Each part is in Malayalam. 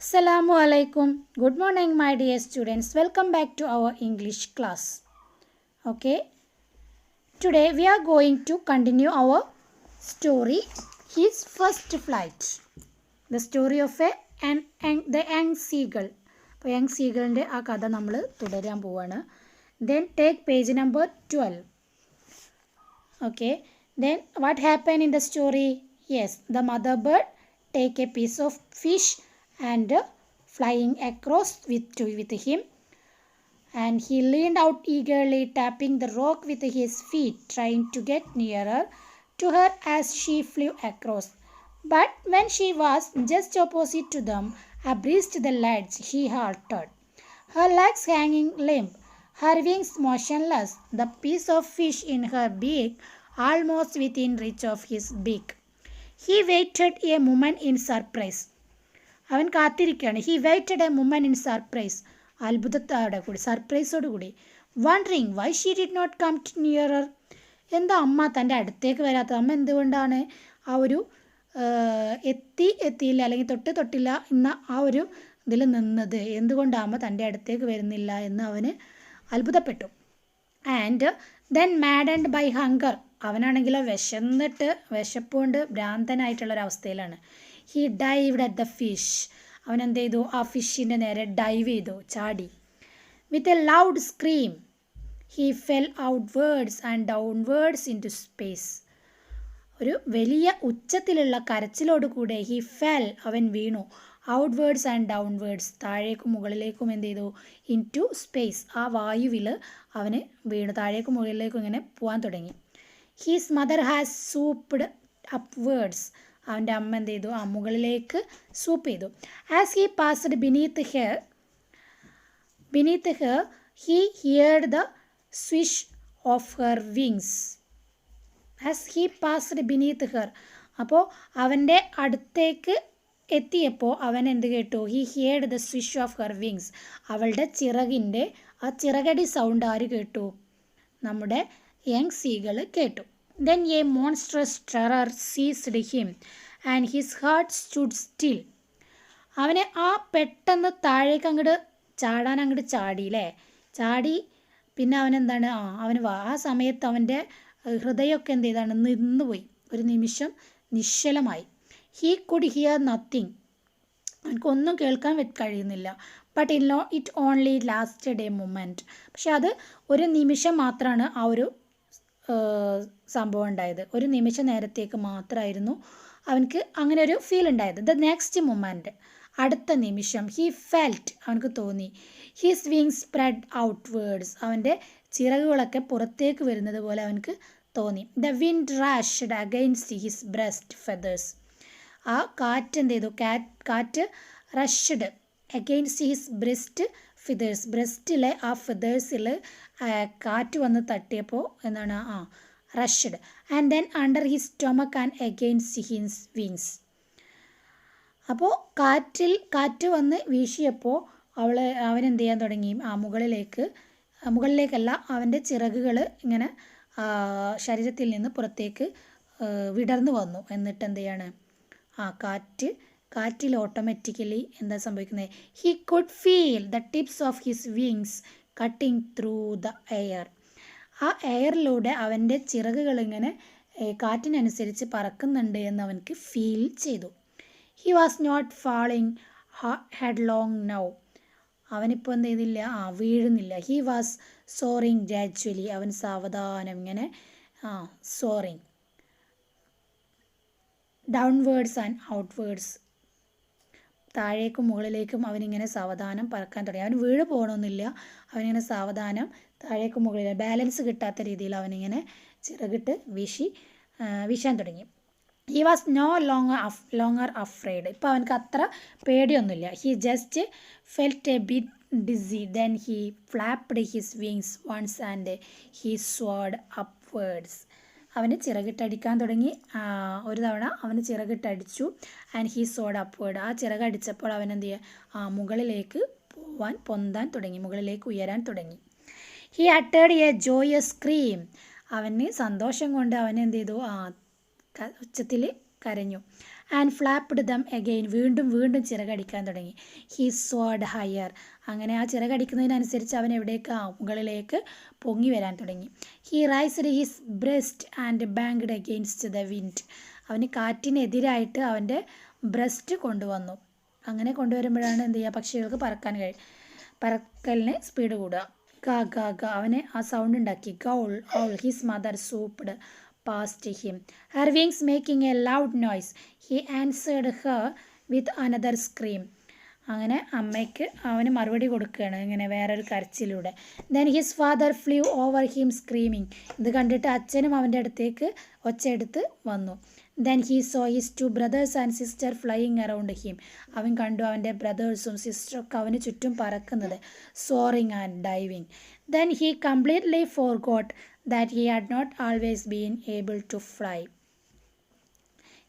Assalamu alaikum. Good morning, my dear students. Welcome back to our English class. Okay, today we are going to continue our story, His First Flight. The story of the young seagull. അപ്പോൾ യങ് സീഗളിൻ്റെ ആ കഥ നമ്മൾ തുടരാൻ പോവാണ്. Then take page number 12. Okay, then what happened in the story? Yes, the mother bird take a piece of fish and flying across with him, and he leaned out eagerly, tapping the rock with his feet, trying to get nearer to her as she flew across. But when she was just opposite to them, abreast the ledge, she halted, her legs hanging limp, her wings motionless, the piece of fish in her beak almost within reach of his beak. He waited a moment in surprise. അവൻ കാത്തിരിക്കുകയാണ്. He waited a moment in surprise, അത്ഭുതത്തോടെ കൂടി, സർപ്രൈസോട് കൂടി. Wondering why she did not come ടു നിയറർ. എന്താ അമ്മ തൻ്റെ അടുത്തേക്ക് വരാത്തത്? അമ്മ എന്തുകൊണ്ടാണ് ആ ഒരു എത്തിയില്ല അല്ലെങ്കിൽ തൊട്ടില്ല എന്ന ആ ഒരു ഇതിൽ നിന്നത്? എന്തുകൊണ്ടാണ് അമ്മ തൻ്റെ അടുത്തേക്ക് വരുന്നില്ല എന്ന് അവന് അത്ഭുതപ്പെട്ടു. And then maddened by hunger, അവനാണെങ്കിലോ വിശപ്പ് കൊണ്ട് ഭ്രാന്തനായിട്ടുള്ളൊരവസ്ഥയിലാണ്. He dived at the fish, അവൻ എന്ത് ചെയ്തു? ആ ഫിഷിൻ്റെ നേരെ ഡൈവ് ചെയ്തു, ചാടി. With a loud scream he fell outwards and downwards into space. ഒരു വലിയ ഉച്ചത്തിലുള്ള കരച്ചിലോട് കൂടെ ഹി ഫെൽ, അവൻ വീണു. ഔട്ട്വേർഡ്സ് ആൻഡ് ഡൗൺവേർഡ്സ്, താഴേക്കും മുകളിലേക്കും എന്ത് ചെയ്തു? ഇൻ ടു സ്പേസ്, ആ വായുവിൽ അവന് വീണു, താഴേക്കും മുകളിലേക്കും ഇങ്ങനെ പോകാൻ തുടങ്ങി. ഹിസ് മദർ ഹാസ് സൂപ്പ്ഡ് അപ്വേർഡ്സ്, അവൻ്റെ അമ്മ എന്ത് ചെയ്തു? ആ മുകളിലേക്ക് സൂപ്പ് ചെയ്തു. As he passed beneath hair he heard the swish of her wings. As he passed beneath her, അപ്പോൾ അവൻ്റെ അടുത്തേക്ക് എത്തിയപ്പോൾ അവൻ എന്ത് കേട്ടു? He heard the swish of her wings, അവളുടെ ചിറകിൻ്റെ ആ ചിറകടി സൗണ്ട് ആര് കേട്ടു? നമ്മുടെ യങ് സീകൾ കേട്ടു. Then a monstrous terror seized him and his heart stood still. അവനെ ആ പെട്ടെന്ന് താഴേക്ക് അങ്ങോട്ട് ചാടിയില്ലേ, ചാടി. പിന്നെ അവനെന്താണ്? ആ സമയത്ത് അവൻ്റെ ഹൃദയമൊക്കെ എന്ത് ചെയ്താണ്? നിന്നുപോയി, ഒരു നിമിഷം നിശ്ചലമായി. ഹീ കുഡ് ഹിയർ നത്തിങ്, അവനക്കൊന്നും കേൾക്കാൻ കഴിയുന്നില്ല. But it only lasted A moment, പക്ഷെ അത് ഒരു നിമിഷം മാത്രമാണ് ആ ഒരു സംഭവം ഉണ്ടായത്. ഒരു നിമിഷ നേരത്തേക്ക് മാത്രമായിരുന്നു അവനക്ക് അങ്ങനെ ഒരു ഫീൽ ഉണ്ടായത്. ദ നെക്സ്റ്റ് മൊമെൻറ്റ്, അടുത്ത നിമിഷം, ഹി ഫെൽറ്റ്, അവനക്ക് തോന്നി. ഹിസ് വിങ്സ് സ്പ്രെഡ് ഔട്ട്വേർഡ്സ്, അവൻ്റെ ചിറകുകളൊക്കെ പുറത്തേക്ക് വരുന്നത് പോലെ അവനക്ക് തോന്നി. The wind rushed against his breast feathers, ആ കാറ്റ് എന്ത് ചെയ്തു? കാറ്റ് rushed against his breast feathers, ബ്രസ്റ്റിലെ ആ ഫിദേഴ്സിൽ കാറ്റ് വന്ന് തട്ടിയപ്പോൾ എന്താണ്? Rushed. And then under his stomach and against his wings. അപ്പോൾ കാറ്റ് വന്ന് വീശിയപ്പോൾ അവനെന്ത് ചെയ്യാൻ തുടങ്ങി? മുകളിലേക്കല്ല, അവൻ്റെ ചിറകുകൾ ഇങ്ങനെ ശരീരത്തിൽ നിന്ന് പുറത്തേക്ക് വിടർന്നു വന്നു. എന്നിട്ട് എന്ത് ചെയ്യാണ്? കാറ്റിൽ ഓട്ടോമാറ്റിക്കലി എന്താ സംഭവിക്കുന്നത്? He could feel the tips of his wings cutting through the air. ആ എയറിലൂടെ അവൻ്റെ ചിറകുകൾ ഇങ്ങനെ കാറ്റിനനുസരിച്ച് പറക്കുന്നുണ്ട് എന്ന് അവനക്ക് ഫീൽ ചെയ്തു. He was not falling headlong now, അവനിപ്പോൾ എന്ത് ചെയ്തില്ല? വീഴുന്നില്ല. ഹി വാസ് സോറിങ് ഗ്രാജ്വലി, അവൻ സാവധാനം ഇങ്ങനെ സോറിങ് ഡൗൺവേർഡ്സ് ആൻഡ് ഔട്ട്വേർഡ്സ്, താഴേക്കും മുകളിലേക്കും അവനിങ്ങനെ സാവധാനം പറക്കാൻ തുടങ്ങി. അവന് വീഴ് പോകണമെന്നില്ല, അവനിങ്ങനെ സാവധാനം താഴേക്കും മുകളിൽ ബാലൻസ് കിട്ടാത്ത രീതിയിൽ അവനിങ്ങനെ ചിറകിട്ട് വീശാൻ തുടങ്ങി. He was no longer afraid, ഇപ്പോൾ അവനക്ക് അത്ര പേടിയൊന്നുമില്ല. He just felt a bit dizzy, then he flapped his wings once and he soared upwards. അവന് ചിറകിട്ടടിക്കാൻ തുടങ്ങി. ഒരു തവണ അവന് ചിറകിട്ടടിച്ചു. ആൻഡ് ഹി സോഡ് അപ്വേർഡ്, ആ ചിറകടിച്ചപ്പോൾ അവൻ എന്ത് ചെയ്യുക? മുകളിലേക്ക് പൊന്താൻ തുടങ്ങി, മുകളിലേക്ക് ഉയരാൻ തുടങ്ങി. ഹി അട്ടേർഡ് എ ജോയസ് സ്ക്രീം, അവന് സന്തോഷം കൊണ്ട് അവൻ എന്ത് ചെയ്തു? ഉച്ചത്തിൽ കരഞ്ഞു. ആൻഡ് ഫ്ലാപ്ഡ് ദം അഗെയിൻ, വീണ്ടും വീണ്ടും ചിറകടിക്കാൻ തുടങ്ങി. ഹി സോഡ് ഹയർ, അങ്ങനെ ആ ചിറകടിക്കുന്നതിനനുസരിച്ച് അവൻ എവിടേക്ക്, മുകളിലേക്ക് പൊങ്ങി വരാൻ തുടങ്ങി. He raised his breast and banked against the wind, അവന് കാറ്റിനെതിരായിട്ട് അവൻ്റെ ബ്രസ്റ്റ് കൊണ്ടുവന്നു. അങ്ങനെ കൊണ്ടുവരുമ്പോഴാണ് എന്ത് ചെയ്യുക, പക്ഷികൾക്ക് പറക്കലിന് സ്പീഡ് കൂടുക. ഗ ഗ ഗ, അവനെ ആ സൗണ്ട് ഉണ്ടാക്കി. ഗൗൾ ഔൾ his mother swooped past him, her wings making a loud noise. He answered her with another scream, അങ്ങനെ അമ്മയ്ക്ക് അവന് മറുപടി കൊടുക്കുകയാണ് ഇങ്ങനെ വേറൊരു കരച്ചിലൂടെ. Then his father flew over him screaming, ഇത് കണ്ടിട്ട് അച്ഛനും അവൻ്റെ അടുത്തേക്ക് ഒച്ചയെടുത്ത് വന്നു. Then he saw his 2 brothers and sister flying around him, അവൻ കണ്ടു അവൻ്റെ ബ്രദേഴ്സും സിസ്റ്ററൊക്കെ അവന് ചുറ്റും പറക്കുന്നത്, soaring and diving. Then he completely forgot that he had not always been able to fly.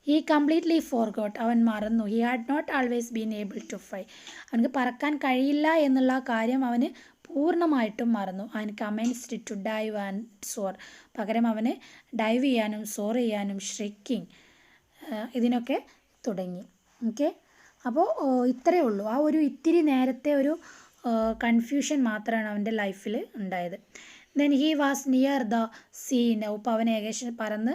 He completely forgot, അവൻ മറന്നു. He had not always been able to fly, അവനക്ക് പറക്കാൻ കഴിയില്ല എന്നുള്ള കാര്യം അവന് പൂർണ്ണമായിട്ടും മറന്നു. And commenced to dive and soar, പകരം അവന് ഡൈവ് ചെയ്യാനും സോർ ചെയ്യാനും ഷ്രിക്കിങ് ഇതിനൊക്കെ തുടങ്ങി. ഓക്കെ, അപ്പോൾ ഇത്രയേ ഉള്ളൂ. ആ ഒരു ഇത്തിരി നേരത്തെ ഒരു കൺഫ്യൂഷൻ മാത്രമാണ് അവൻ്റെ ലൈഫിൽ ഉണ്ടായത്. Then he was near the scene, ഇപ്പോൾ അവൻ ഏകദേശം പറന്ന്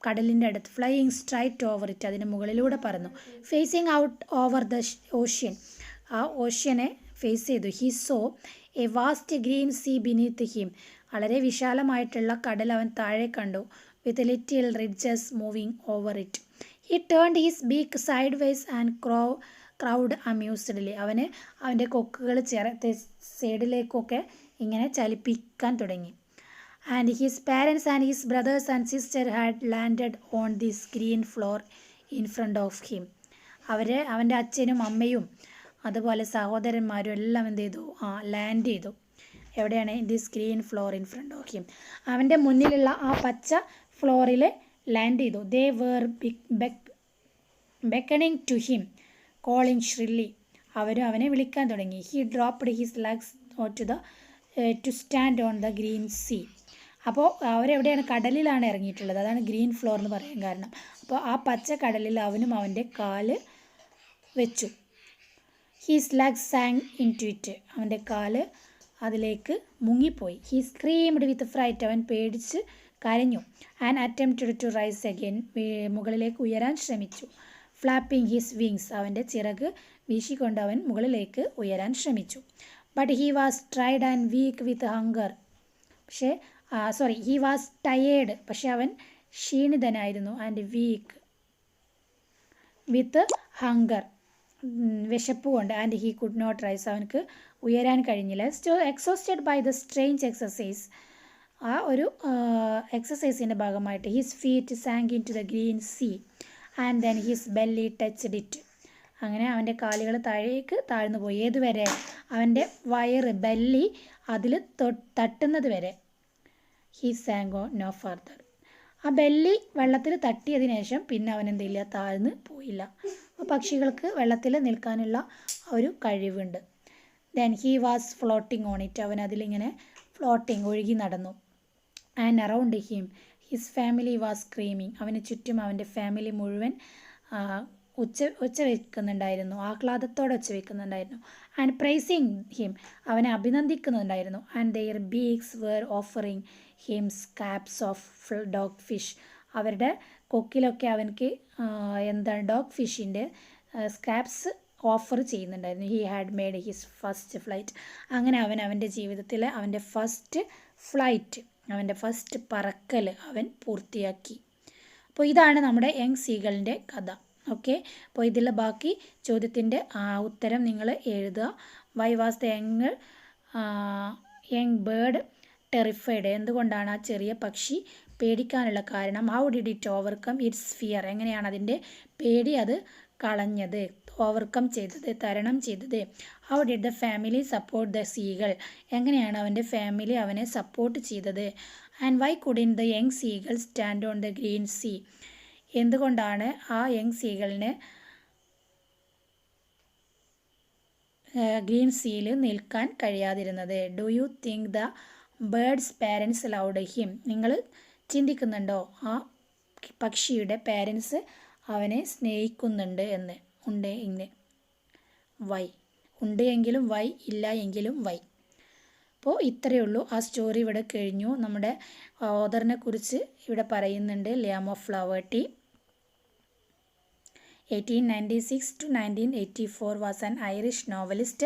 കടലിൻ്റെ അടുത്ത്, ഫ്ലൈയിങ് സ്ട്രൈറ്റ് ഓവർ ഇറ്റ്, അതിന് മുകളിലൂടെ പറന്നു. Facing out over the ocean, ആ ഓഷ്യനെ ഫേസ് ചെയ്തു. He saw a vast green sea beneath him, വളരെ വിശാലമായിട്ടുള്ള കടൽ അവൻ താഴെ കണ്ടു. With little ridges moving over it. He turned his beak sideways and crowed amusedly, അവന് അവൻ്റെ കൊക്കുകൾ സൈഡിലേക്കൊക്കെ ഇങ്ങനെ ചലിപ്പിക്കാൻ തുടങ്ങി. And his parents and his brothers and sister had landed on this green floor in front of him, അവൻ്റെ അച്ഛനും അമ്മയും അതുപോലെ സഹോദരന്മാരും എല്ലാം എന്ത് ചെയ്തു, ലാൻഡ് ചെയ്തു. എവിടെയാണ്, this green floor in front of him, അവൻ്റെ മുന്നിലുള്ള ആ പച്ച ഫ്ലോറിൽ ലാൻഡ് ചെയ്തു. They were beckoning to him calling shrilly, അവരും അവനെ വിളിക്കാൻ തുടങ്ങി. He dropped his legs to stand on the green sea, അപ്പോൾ അവരെവിടെയാണ്, കടലിലാണ് ഇറങ്ങിയിട്ടുള്ളത്, അതാണ് ഗ്രീൻ ഫ്ലോർ എന്ന് പറയാൻ കാരണം. അപ്പോൾ ആ പച്ച കടലിൽ അവനും അവൻ്റെ കാല് വെച്ചു. His legs sank in to it, അവൻ്റെ കാല് അതിലേക്ക് മുങ്ങിപ്പോയി. ഹി സ്ക്രീംഡ് വിത്ത് ഫ്രൈറ്റ്, അവൻ പേടിച്ച് കരഞ്ഞു. And attempted to rise again, മുകളിലേക്ക് ഉയരാൻ ശ്രമിച്ചു. ഫ്ലാപ്പിംഗ് ഹിസ് വിങ്സ്, അവൻ്റെ ചിറക് വീശിക്കൊണ്ട് അവൻ മുകളിലേക്ക് ഉയരാൻ ശ്രമിച്ചു. But he was tried and weak with hunger, he was tired, പക്ഷെ അവൻ ക്ഷീണിതനായിരുന്നു. ആൻഡ് വീക്ക് വിത്ത് ഹങ്കർ, വിശപ്പ് കൊണ്ട്. And he could not rise, അവനക്ക് ഉയരാൻ കഴിഞ്ഞില്ല. Exhausted by the strange exercise, ആ ഒരു എക്സസൈസിൻ്റെ ഭാഗമായിട്ട് his feet sank in to the green sea and then his belly touched it, അങ്ങനെ അവൻ്റെ കാലുകൾ താഴേക്ക് താഴ്ന്നു പോയി. ഏതുവരെ, അവൻ്റെ വയറ് ബെല്ലി അതിൽ തട്ടുന്നത് വരെ. ഹി സാങ്ക് നോ ഫർദർ, ആ ബെല്ലി വെള്ളത്തിൽ തട്ടിയതിനു ശേഷം പിന്നെ അവൻ എന്തില്ല, താഴ്ന്ന് പോയില്ല. അപ്പോൾ പക്ഷികൾക്ക് വെള്ളത്തിൽ നിൽക്കാനുള്ള ഒരു കഴിവുണ്ട്. Then he was floating on it, അവൻ അതിലിങ്ങനെ ഫ്ലോട്ടിങ് ഒഴുകി നടന്നു. And around him his family was screaming, അവന് ചുറ്റും അവൻ്റെ ഫാമിലി മുഴുവൻ ഒച്ച വയ്ക്കുന്നുണ്ടായിരുന്നു, ആഹ്ലാദത്തോടെ ഒച്ച വയ്ക്കുന്നുണ്ടായിരുന്നു. ആൻഡ് പ്രൈസിങ് ഹിം, അവനെ അഭിനന്ദിക്കുന്നുണ്ടായിരുന്നു. And their beaks were offering him scraps of dogfish, അവരുടെ കൊക്കിലൊക്കെ അവനക്ക് ഡോഗ് ഫിഷിൻ്റെ സ്കാപ്സ് ഓഫർ ചെയ്യുന്നുണ്ടായിരുന്നു. He had made his first flight, അങ്ങനെ അവൻ്റെ ജീവിതത്തിൽ അവൻ്റെ ഫസ്റ്റ് ഫ്ലൈറ്റ്, അവൻ്റെ ഫസ്റ്റ് പറക്കൽ അവൻ പൂർത്തിയാക്കി. അപ്പോൾ ഇതാണ് നമ്മുടെ യങ് സീഗളിൻ്റെ കഥ. ഓക്കെ, അപ്പോൾ ഇതിലെ ബാക്കി ചോദ്യത്തിൻ്റെ ഉത്തരം നിങ്ങൾ എഴുതുക. Why was the young bird terrified, എന്തുകൊണ്ടാണ് ആ ചെറിയ പക്ഷി പേടിക്കാനുള്ള കാരണം. How did it overcome its fear, എങ്ങനെയാണ് അതിൻ്റെ പേടി അത് കളഞ്ഞത്, ഓവർകം ചെയ്തത്, തരണം ചെയ്തത്. How did the family support the seagull, എങ്ങനെയാണ് അവൻ്റെ ഫാമിലി അവനെ സപ്പോർട്ട് ചെയ്തത്. And why couldn't the young seagull stand on the green sea, എന്തുകൊണ്ടാണ് ആ യങ് സീകളിന് ഗ്രീൻ സീയിൽ നിൽക്കാൻ കഴിയാതിരുന്നത്. Do you think the birds parents loud him, നിങ്ങൾ ചിന്തിക്കുന്നുണ്ടോ ആ പക്ഷിയുടെ പാരൻസ് അവനെ സ്നേഹിക്കുന്നുണ്ട് എന്ന്. ഉണ്ട് ഇന്ന് വൈ, ഉണ്ട് എങ്കിലും വൈ, ഇല്ല എങ്കിലും വൈ. അപ്പോൾ ഇത്രയേ ഉള്ളൂ. ആ സ്റ്റോറി ഇവിടെ കഴിഞ്ഞു. നമ്മുടെ ഓഥറിനെ കുറിച്ച് ഇവിടെ പറയുന്നുണ്ട്. Liam O'Flaherty 1896 to 1984 was an Irish novelist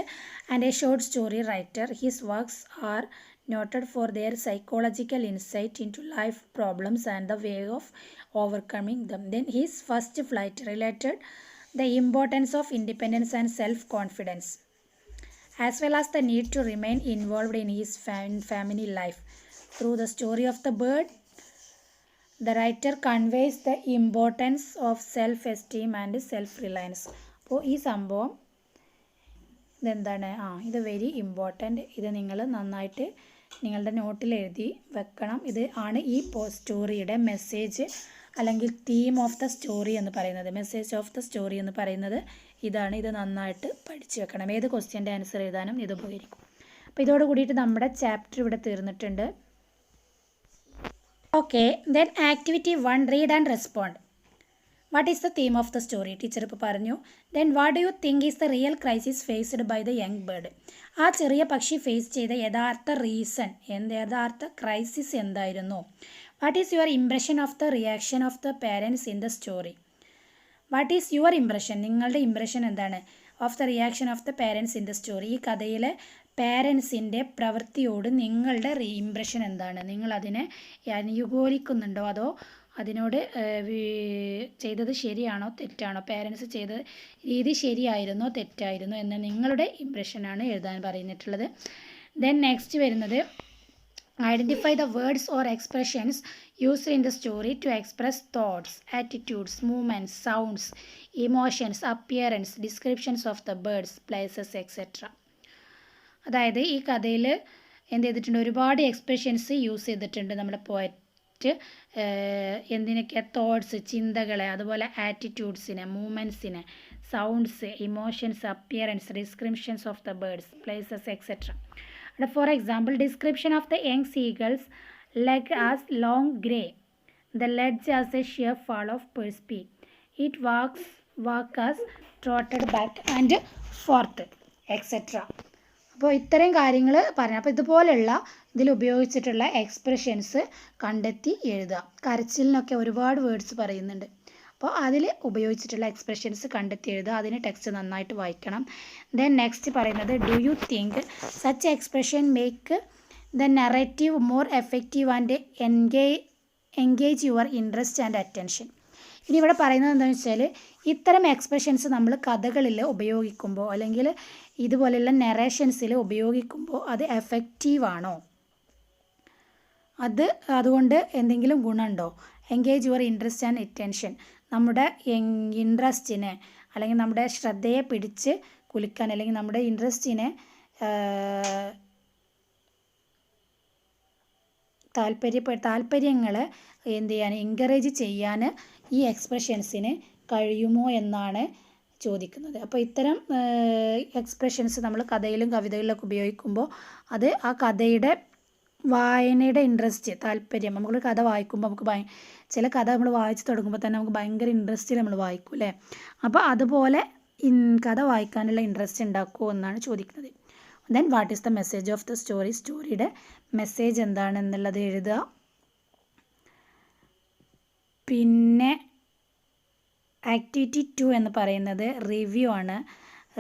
and a short story writer. His works are noted for their psychological insight into life problems and the way of overcoming them. Then his first flight related the importance of independence and self-confidence, as well as the need to remain involved in his family life. Through the story of the bird, the writer conveys the importance of self-esteem and self-reliance. അപ്പോൾ ഈ സംഭവം ഇതെന്താണ്, ഇത് വെരി ഇമ്പോർട്ടൻ്റ്. ഇത് നിങ്ങൾ നന്നായിട്ട് നിങ്ങളുടെ നോട്ടിൽ എഴുതി വെക്കണം. ഇത് ആണ് ഈ സ്റ്റോറിയുടെ മെസ്സേജ് അല്ലെങ്കിൽ തീം ഓഫ് ദ സ്റ്റോറി എന്ന് പറയുന്നത്. മെസ്സേജ് ഓഫ് ദ സ്റ്റോറി എന്ന് പറയുന്നത് ഇതാണ്. ഇത് നന്നായിട്ട് പഠിച്ചു വെക്കണം. ഏത് ക്വസ്റ്റ്യൻ്റെ ആൻസർ എഴുതാനും ഇത് ഉപകരിക്കും. അപ്പോൾ ഇതോട് കൂടിയിട്ട് നമ്മുടെ ചാപ്റ്റർ ഇവിടെ തീർന്നിട്ടുണ്ട്. Okay, then activity 1, read and respond. What is the theme of the story? Teacher ഇപ്പോൾ പറഞ്ഞു. Then what do you think is the real crisis faced by the young bird? ആ ചെറിയ പക്ഷി ഫേസ് ചെയ്ത യഥാർത്ഥ റീസൺ, യഥാർത്ഥ ക്രൈസിസ് എന്തായിരുന്നു? What is your impression of the reaction of the parents in the story? What is your impression, നിങ്ങളുടെ ഇംപ്രഷൻ എന്താണ്? Of the reaction of the parents in the story, ഈ കഥയിലെ പാരൻസിൻ്റെ പ്രവൃത്തിയോട് നിങ്ങളുടെ ഇംപ്രഷൻ എന്താണ്? നിങ്ങളതിനെ അനുകൂലിക്കുന്നുണ്ടോ അതോ അതിനോട് ചെയ്തത് ശരിയാണോ തെറ്റാണോ? പാരൻസ് ചെയ്ത രീതി ശരിയായിരുന്നോ തെറ്റായിരുന്നോ എന്ന നിങ്ങളുടെ ഇംപ്രഷനാണ് എഴുതാൻ പറഞ്ഞിട്ടുള്ളത്. ദെൻ നെക്സ്റ്റ് വരുന്നത് identify the words or expressions used in the story to express thoughts, attitudes, movements, sounds, emotions, appearance, descriptions of the birds, places etcetera. അതായത് ഈ കഥയിൽ എന്ത് ചെയ്തിട്ടുണ്ട്, ഒരുപാട് എക്സ്പ്രഷൻസ് യൂസ് ചെയ്തിട്ടുണ്ട് നമ്മുടെ പോയറ്റ്. എന്തിനൊക്കെ? തോട്ട്സ്, ചിന്തകളെ, അതുപോലെ ആറ്റിറ്റ്യൂഡ്സിനെ, മൂവ്മെൻറ്റ്സിനെ, sounds, emotions, appearance, descriptions of the birds, places etcetera. For example, description of the young seagulls leg as long grey, the ledge as a sheer fall of Perspe, it walk as trotted back and forth, etc. അപ്പോൾ ഇത്തരം കാര്യങ്ങൾ പറഞ്ഞു. അപ്പോൾ ഇതുപോലെയുള്ള ഇതിൽ ഉപയോഗിച്ചിട്ടുള്ള എക്സ്പ്രഷൻസ് കണ്ടെത്തി എഴുതുക. കരച്ചിലിനൊക്കെ ഒരുപാട് വേർഡ്സ് പറയുന്നുണ്ട്. അപ്പോൾ അതിൽ ഉപയോഗിച്ചിട്ടുള്ള എക്സ്പ്രഷൻസ് കണ്ടെത്തി എഴുതുക. അതിന് ടെക്സ്റ്റ് നന്നായിട്ട് വായിക്കണം. ദെൻ നെക്സ്റ്റ് പറയുന്നത്, do you think such expression make the narrative more effective and engage your interest and attention? ഇനി ഇവിടെ പറയുന്നത് എന്താണെന്ന് വെച്ചാൽ, ഇത്തരം എക്സ്പ്രഷൻസ് നമ്മൾ കഥകളിൽ ഉപയോഗിക്കുമ്പോൾ അല്ലെങ്കിൽ ഇതുപോലെയുള്ള നെറേഷൻസിൽ ഉപയോഗിക്കുമ്പോൾ അത് എഫക്റ്റീവാണോ, അതുകൊണ്ട് എന്തെങ്കിലും ഗുണമുണ്ടോ? Engage your interest and attention, നമ്മുടെ ഇൻട്രസ്റ്റിനെ അല്ലെങ്കിൽ നമ്മുടെ ശ്രദ്ധയെ പിടിച്ച് കുലുക്കാൻ അല്ലെങ്കിൽ നമ്മുടെ ഇൻട്രസ്റ്റിനെ താല്പര്യങ്ങൾ എന്ത് ചെയ്യാൻ, എൻകറേജ് ചെയ്യാൻ ഈ എക്സ്പ്രഷൻസിന് കഴിയുമോ എന്നാണ് ചോദിക്കുന്നത്. അപ്പോൾ ഇത്തരം എക്സ്പ്രഷൻസ് നമ്മൾ കഥയിലും കവിതകളിലൊക്കെ ഉപയോഗിക്കുമ്പോൾ അത് ആ കഥയുടെ വായനയുടെ ഇൻട്രസ്റ്റ്, താല്പര്യം, നമ്മൾ കഥ വായിക്കുമ്പോൾ നമുക്ക് ചില കഥ നമ്മൾ വായിച്ച് തുടങ്ങുമ്പോൾ തന്നെ നമുക്ക് ഭയങ്കര ഇൻട്രസ്റ്റിൽ നമ്മൾ വായിക്കും അല്ലേ? അപ്പോൾ അതുപോലെ കഥ വായിക്കാനുള്ള ഇൻട്രസ്റ്റ് ഉണ്ടാക്കുമോ എന്നാണ് ചോദിക്കുന്നത്. Then what is the message of the story? സ്റ്റോറിയുടെ മെസ്സേജ് എന്താണെന്നുള്ളത് എഴുതുക. പിന്നെ ആക്ടിവിറ്റി 2 എന്ന് പറയുന്നത് റിവ്യൂ ആണ്.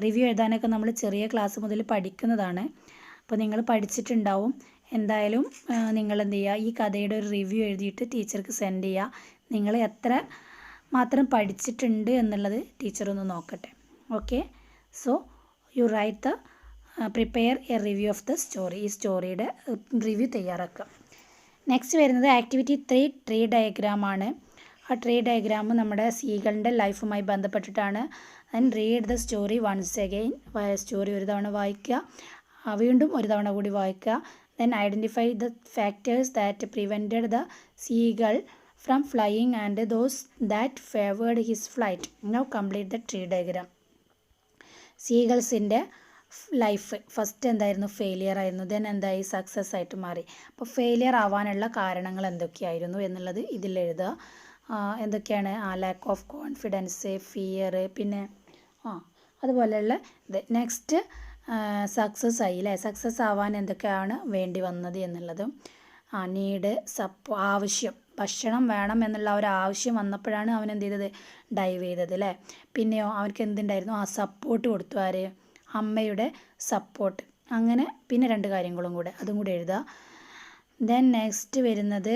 റിവ്യൂ എഴുതാനൊക്കെ നമ്മൾ ചെറിയ ക്ലാസ് മുതൽ പഠിക്കുന്നതാണ്. അപ്പോൾ നിങ്ങൾ പഠിച്ചിട്ടുണ്ടാവും. എന്തായാലും നിങ്ങൾ എന്ത് ചെയ്യുക, ഈ കഥയുടെ ഒരു റിവ്യൂ എഴുതിയിട്ട് ടീച്ചർക്ക് സെൻഡ് ചെയ്യുക. നിങ്ങൾ എത്ര മാത്രം പഠിച്ചിട്ടുണ്ട് എന്നുള്ളത് ടീച്ചറൊന്ന് നോക്കട്ടെ. Okay, so you write the prepare a review of the story. ഈ സ്റ്റോറിയുടെ റിവ്യൂ തയ്യാറാക്കുക. നെക്സ്റ്റ് വരുന്നത് ആക്ടിവിറ്റി 3 ട്രീ ഡയഗ്രാം ആണ്. ആ ട്രീ ഡയഗ്രാം നമ്മുടെ സീകളുടെ ലൈഫുമായി ബന്ധപ്പെട്ടിട്ടാണ്. And read the story once again. Story ഒരു തവണ വായിക്കുക, വീണ്ടും ഒരു തവണ കൂടി വായിക്കുക. Then identify the factors that prevented the seagull from flying and those that favoured his flight. Now complete the tree diagram. സീഗൾസിൻ്റെ life first എന്തായിരുന്നു? ഫെയിലിയർ ആയിരുന്നു. ദെൻ എന്തായി? സക്സസ് ആയിട്ട് മാറി. അപ്പോൾ ഫെയിലിയർ ആവാനുള്ള കാരണങ്ങൾ എന്തൊക്കെയായിരുന്നു എന്നുള്ളത് ഇതിൽ എഴുതുക. എന്തൊക്കെയാണ് ലാക്ക് ഓഫ് കോൺഫിഡൻസ്, ഫിയർ, പിന്നെ അതുപോലെയുള്ള ഇത്. നെക്സ്റ്റ് സക്സസ് ആയി അല്ലേ, സക്സസ് ആവാൻ എന്തൊക്കെയാണ് വേണ്ടി വന്നത് എന്നുള്ളത്. നീഡ്, ആവശ്യം, ഭക്ഷണം വേണം എന്നുള്ള ഒരു ആവശ്യം വന്നപ്പോഴാണ് അവൻ എന്ത് ചെയ്തത്, ഡൈവ് ചെയ്തത് അല്ലേ. പിന്നെയോ അവർക്ക് എന്തുണ്ടായിരുന്നു, സപ്പോർട്ട് കൊടുത്തു. ആര്, അമ്മയുടെ സപ്പോർട്ട്. അങ്ങനെ പിന്നെ 2 കാര്യങ്ങളും കൂടെ, അതും കൂടെ എഴുതുക. ദെൻ നെക്സ്റ്റ് വരുന്നത്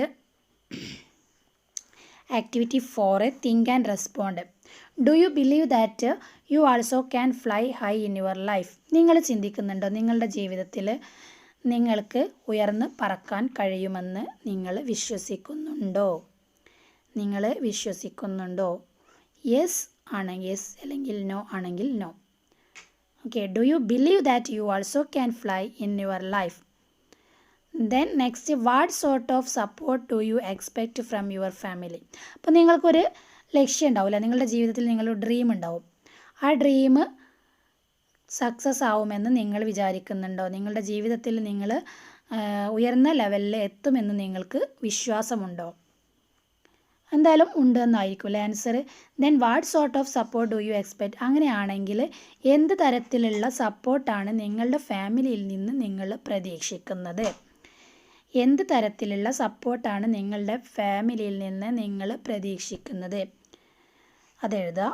activity 4, think and respond. Do you believe that you also can fly high in your life? നിങ്ങൾ ചിന്തിക്കുന്നുണ്ടോ നിങ്ങളുടെ ജീവിതത്തിൽ നിങ്ങൾക്ക് ഉയർന്ന് പറക്കാൻ കഴിയുമെന്ന് നിങ്ങൾ വിശ്വസിക്കുന്നുണ്ടോ? നിങ്ങൾ വിശ്വസിക്കുന്നുണ്ടോ? യെസ് ആണെങ്കിൽ യെസ്, അല്ലെങ്കിൽ നോ ആണെങ്കിൽ no. Okay, do you believe that you also can fly in your life? Then next, what sort of support do you expect from your family? അപ്പോൾ നിങ്ങൾക്കൊരു ലക്ഷ്യം ഉണ്ടാവില്ല, നിങ്ങളുടെ ജീവിതത്തിൽ നിങ്ങളൊരു ഡ്രീം ഉണ്ടാവും. ആ ഡ്രീം സക്സസ് ആവുമെന്ന് നിങ്ങൾ വിചാരിക്കുന്നുണ്ടോ? നിങ്ങളുടെ ജീവിതത്തിൽ നിങ്ങൾ ഉയർന്ന ലെവലിൽ എത്തുമെന്ന് നിങ്ങൾക്ക് വിശ്വാസമുണ്ടോ? എന്തായാലും ഉണ്ട് എന്നായിരിക്കും അല്ലേ answer. Then what sort of support do you expect? അങ്ങനെയാണെങ്കിൽ എന്ത് തരത്തിലുള്ള സപ്പോർട്ടാണ് നിങ്ങളുടെ ഫാമിലിയിൽ നിന്ന് നിങ്ങൾ പ്രതീക്ഷിക്കുന്നത്? എന്ത് തരത്തിലുള്ള സപ്പോർട്ടാണ് നിങ്ങളുടെ ഫാമിലിയിൽ നിന്ന് നിങ്ങൾ പ്രതീക്ഷിക്കുന്നത്? അതെഴുതുക.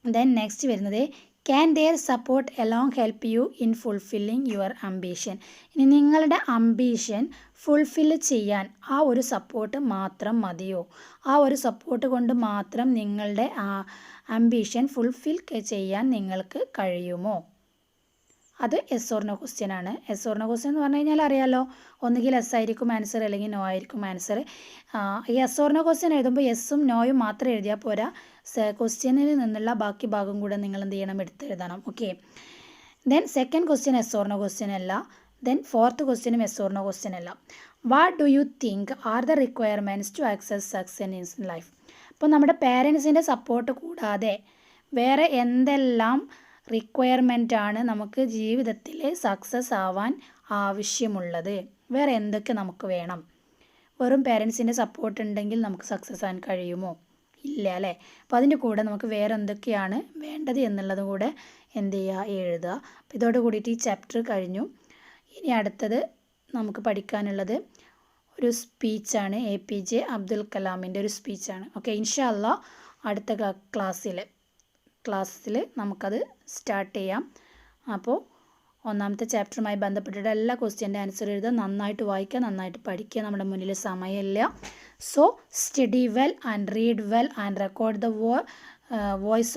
ദെൻ നെക്സ്റ്റ് വരുന്നത്, can their support along help you in fulfilling your ambition? ഇനി നിങ്ങളുടെ അംബീഷൻ ഫുൾഫില്ല് ചെയ്യാൻ ആ ഒരു സപ്പോർട്ട് മാത്രം മതിയോ? ആ ഒരു സപ്പോർട്ട് കൊണ്ട് മാത്രം നിങ്ങളുടെ അംബീഷൻ ഫുൾഫിൽ ചെയ്യാൻ നിങ്ങൾക്ക് കഴിയുമോ? അത് എസ് ഓർ നോ ക്വസ്റ്റ്യൻ ആണ്. എസ് ഓർ നോ ക്വസ്റ്റ്യൻ എന്ന് പറഞ്ഞു കഴിഞ്ഞാൽ അറിയാലോ, ഒന്നുകിൽ എസ് ആയിരിക്കും ആൻസർ, അല്ലെങ്കിൽ നോ ആയിരിക്കും ആൻസർ. ഈ എസ് ഓർ നോ ക്വസ്റ്റ്യൻ എഴുതുമ്പോൾ എസ്സും നോയും മാത്രം എഴുതിയാൽ പോരാ, ക്വസ്റ്റ്യനിൽ നിന്നുള്ള ബാക്കി ഭാഗം കൂടെ നിങ്ങൾ എന്ത് ചെയ്യണം, എടുത്തെഴുതണം. Okay, then second question yes or no question അല്ല. ദെൻ ഫോർത്ത് ക്വസ്റ്റ്യനും എസ് ഓർ നോ ക്വസ്റ്റ്യൻ അല്ല. What do you think are the requirements to access success in life? അപ്പോൾ നമ്മുടെ പേരൻസിൻ്റെ സപ്പോർട്ട് കൂടാതെ വേറെ എന്തെല്ലാം റിക്വയർമെൻ്റ് ആണ് നമുക്ക് ജീവിതത്തിൽ സക്സസ് ആവാൻ ആവശ്യമുള്ളത്? വേറെ എന്തൊക്കെ നമുക്ക് വേണം? വെറും പേരൻസിൻ്റെ സപ്പോർട്ട് ഉണ്ടെങ്കിൽ നമുക്ക് സക്സസ് ആവാൻ കഴിയുമോ? ഇല്ല അല്ലേ. അപ്പോൾ അതിൻ്റെ കൂടെ നമുക്ക് വേറെ എന്തൊക്കെയാണ് വേണ്ടത് എന്നുള്ളതും കൂടെ എന്ത് ചെയ്യുക, എഴുതുക. അപ്പോൾ ഇതോട് കൂടിയിട്ട് ഈ ചാപ്റ്റർ കഴിഞ്ഞു. ഇനി അടുത്തത് നമുക്ക് പഠിക്കാനുള്ളത് ഒരു സ്പീച്ചാണ്, APJ അബ്ദുൽ കലാമിൻ്റെ ഒരു സ്പീച്ചാണ്. ഓക്കെ, ഇൻഷാ അല്ലാഹ് അടുത്ത ക്ലാസ്സിൽ നമുക്കത് സ്റ്റാർട്ട് ചെയ്യാം. അപ്പോൾ ഒന്നാമത്തെ ചാപ്റ്ററുമായി ബന്ധപ്പെട്ടിട്ട് എല്ലാ ക്വസ്റ്റ്യൻ്റെ ആൻസർ എഴുതുക, നന്നായിട്ട് വായിക്കുക, നന്നായിട്ട് പഠിക്കുക. നമ്മുടെ മുന്നിൽ സമയമില്ല. So study well and read well and record the voice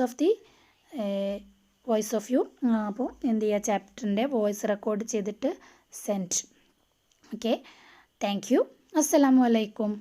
of you. അപ്പോൾ എന്ത് ചെയ്യുക, ചാപ്റ്ററിൻ്റെ വോയിസ് റെക്കോർഡ് ചെയ്തിട്ട് സെൻഡ്. Okay, thank you. അസ്സലാമു അലൈക്കും.